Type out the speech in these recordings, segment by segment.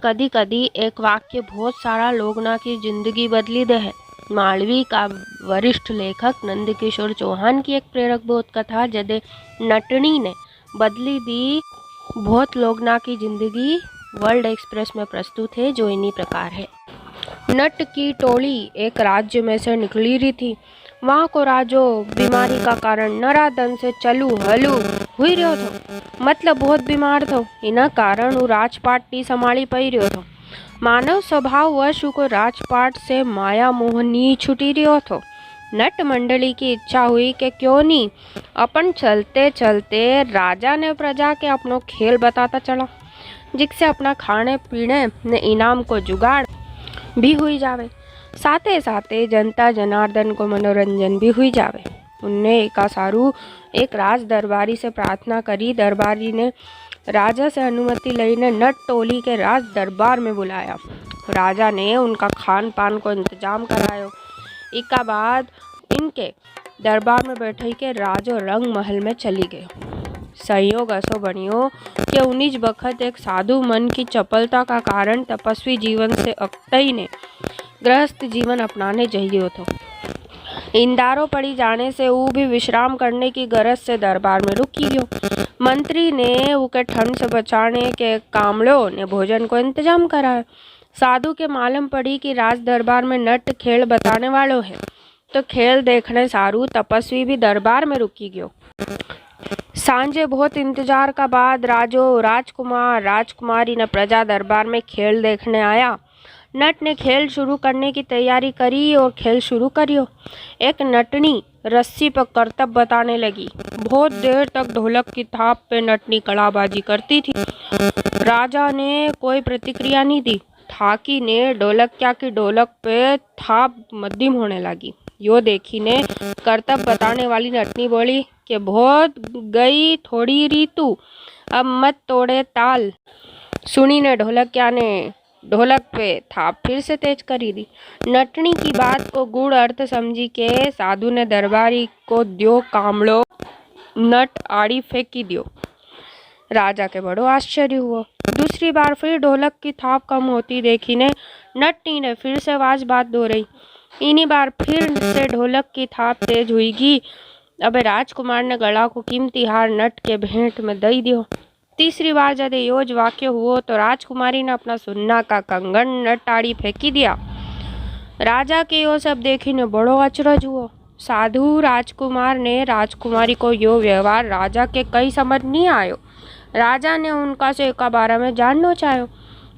कदी कदी एक वाक्य बहुत सारा लोगना की जिंदगी बदली दे है। मालवी का वरिष्ठ लेखक नंदकिशोर चौहान की एक प्रेरक बोध कथा जदे नटनी ने बदली दी बहुत लोगना की जिंदगी वर्ल्ड एक्सप्रेस में प्रस्तुत है, जो इन्हीं प्रकार है। नट की टोली एक राज्य में से निकली रही थी। वहाँ को राजो बीमारी का कारण नरादन से चलू हलू हुई रहो थो, मतलब बहुत बीमार थो। इना कारण वो राजपाट नी संभाली पई रहो थो। मानव स्वभाव वश को राजपाट से माया मोह नी छूटी रहो थो। नट मंडली की इच्छा हुई कि क्यों नहीं अपन चलते चलते राजा ने प्रजा के अपनो खेल बताता चला, जिससे अपना खाने पीने ने इनाम को जुगाड़ भी हुई जावे, साथे साथे जनता जनार्दन को मनोरंजन भी हुई जावे। उनने एका सारू एक राज दरबारी से प्रार्थना करी। दरबारी ने राजा से अनुमति लईने नट टोली के राज दरबार में बुलाया। राजा ने उनका खान पान को इंतजाम करायो। इका बाद इनके दरबार में बैठे के राजो रंग महल में चली गए। संयोग ऐसो बनियो कि उन्नीस बखत एक साधु मन की चपलता का कारण तपस्वी जीवन से अक्तई ने गृहस्थ जीवन अपनाने चाहिए तो इंदारो पड़ी जाने से वो भी विश्राम करने की गरज से दरबार में रुकी गयो। मंत्री ने उके ठंड से बचाने के कामड़ों ने भोजन को इंतजाम कराया। साधु के मालूम पड़ी कि राज दरबार में नट खेल बताने वालों है, तो खेल देखने सारू तपस्वी भी दरबार में रुकी गयो। सांझे बहुत इंतजार का बाद राजो राजकुमार राजकुमारी ने प्रजा दरबार में खेल देखने आया। नट ने खेल शुरू करने की तैयारी करी और खेल शुरू करियो। एक नटनी रस्सी पर करतब बताने लगी। बहुत देर तक ढोलक की थाप पे नटनी कड़ाबाजी करती थी। राजा ने कोई प्रतिक्रिया नहीं दी। ठाकी ने ढोलकिया की ढोलक पे थाप मध्यम होने लगी। यो देखी ने करतब बताने वाली नटनी बोली कि बहुत गई थोड़ी रीतु, अब मत तोड़े ताल। सुनी ने ढोलकिया ने ढोलक पे थाप फिर से तेज करी दी। नटनी की बात को गूढ़ अर्थ समझी के साधु ने दरबारी को दियो कामड़ो नट आड़ी फेंकी दियो। राजा के बड़ो आश्चर्य हुआ। दूसरी बार फिर ढोलक की थाप कम होती देखी ने नटनी ने फिर से आवाज बात दोहराई। इन्हीं बार फिर से ढोलक की थाप तेज हुईगी। अब राजकुमार ने गला को कीमती हार नट के भेंट में दई दियो। तीसरी बार जब योज वाक्य हुआ तो राजकुमारी ने अपना सुन्ना का कंगन नटाड़ी फेंकी दिया। राजा के यो सब देखी ने बड़ो अचरज हुआ। साधु राजकुमार ने राजकुमारी को यो व्यवहार राजा के कई समझ नहीं आयो। राजा ने उनका से एका बारे में जानना चाहो।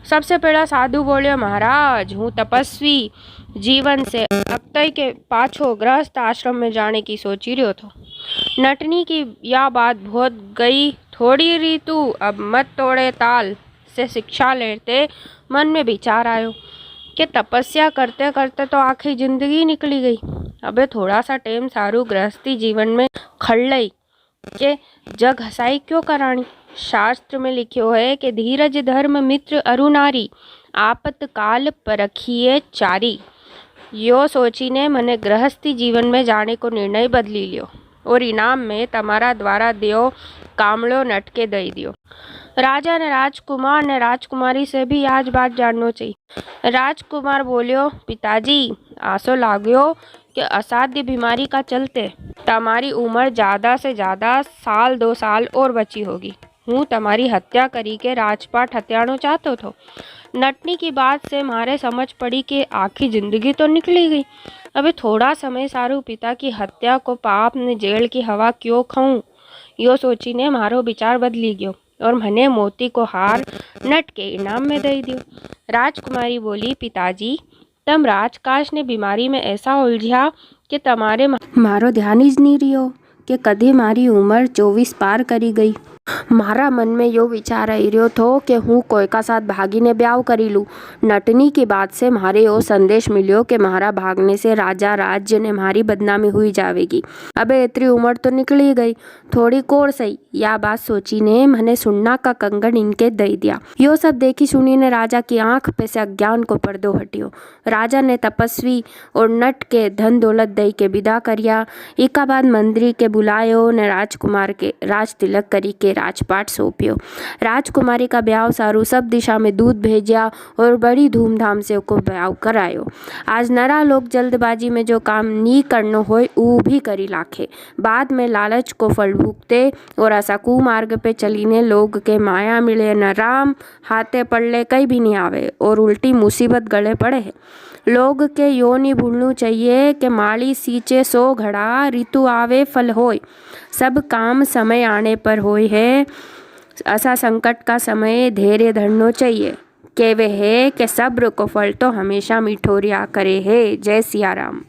सबसे पहला साधु बोलियो, महाराज हूँ तपस्वी जीवन से अक्तई के पाछो गृहस्थ आश्रम में जाने की सोची रहो थो। नटनी की यह बात बहुत गई थोड़ी रीतु, अब मत तोड़े ताल से शिक्षा लेते मन में विचार आयो कि तपस्या करते करते तो आखिरी जिंदगी निकली गई। अबे थोड़ा सा टाइम सारू गृहस्थी जीवन में खड़लई के जग हसाई क्यों करानी। शास्त्र में लिखियो है कि धीरज धर्म मित्र अरुनारी, आपतकाल परखिए चारी। यो सोची ने मैंने गृहस्थी जीवन में जाने को निर्णय बदली लियो और इनाम में तुम्हारा द्वारा दियो कामड़ो नट के दई दियो। राजा ने राजकुमार ने राजकुमारी से भी आज बात जानना चाहिए। राजकुमार बोलियो, पिताजी आसो लाग्यो कि असाध्य बीमारी का चलते तुम्हारी उम्र ज़्यादा से ज़्यादा साल 2 साल और बची होगी। हूँ तुम्हारी हत्या करी के राजपाट हत्यानो चाहतो थो। नटनी की बात से मारे समझ पड़ी कि आखिरी जिंदगी तो निकली गई। अबे थोड़ा समय सारू पिता की हत्या को पाप ने जेल की हवा क्यों खाऊं, यो सोची ने मारो विचार बदली गयो और मने मोती को हार नट के इनाम में दे दियो। राजकुमारी बोली, पिताजी तम राजकाश ने बीमारी में ऐसा उलझा कि तुम्हारे मारो ध्यान ही नहीं रियो कि कदे मारी उम्र 24 पार करी गई। मारा मन में यो विचार आई रह्यो थो कि हूँ कोई का साथ भागीने ब्याह करी लूँ। नटनी की बात से मारे यो संदेश मिलियो कि मारा भागने से राजा राज्य ने मारी बदनामी हुई जावेगी। अबे इतनी उम्र तो निकली गई, थोड़ी कोर सही। या बात सोची ने मने सुन्ना का कंगन इनके दे दिया। यो सब देखी सुनी ने राजा की आंख पे से अज्ञान को पर्दो हटियो। राजा ने तपस्वी और नट के धन दौलत दई के विदा करिया। एका बाद मंत्री के बुलायो ने राजकुमार के राज तिलक करी के राजपाट सौंप्यो। राजकुमारी का ब्याह सारू सब दिशा में दूध भेजा और बड़ी धूमधाम से ओको ब्याह करायो। आज नरा लोग जल्दबाजी में जो काम नी करनो होय ऊ भी करी लाखे। बाद में लालच को फल भुगते और ऐसा कुमार्ग पे चलीने लोग के माया मिले न राम हाथे पड़ले कई भी नहीं आवे और उल्टी मुसीबत गले पड़े है। लोग के यो नहीं भूलना चाहिए कि माली सींचे सो घड़ा ऋतु आवे फल होय। सब काम समय आने पर होय है। ऐसा संकट का समय धैर्य धरना चाहिए। कहवे है कि सब्र को फल तो हमेशा मिठो रिया करे है। जय सिया राम।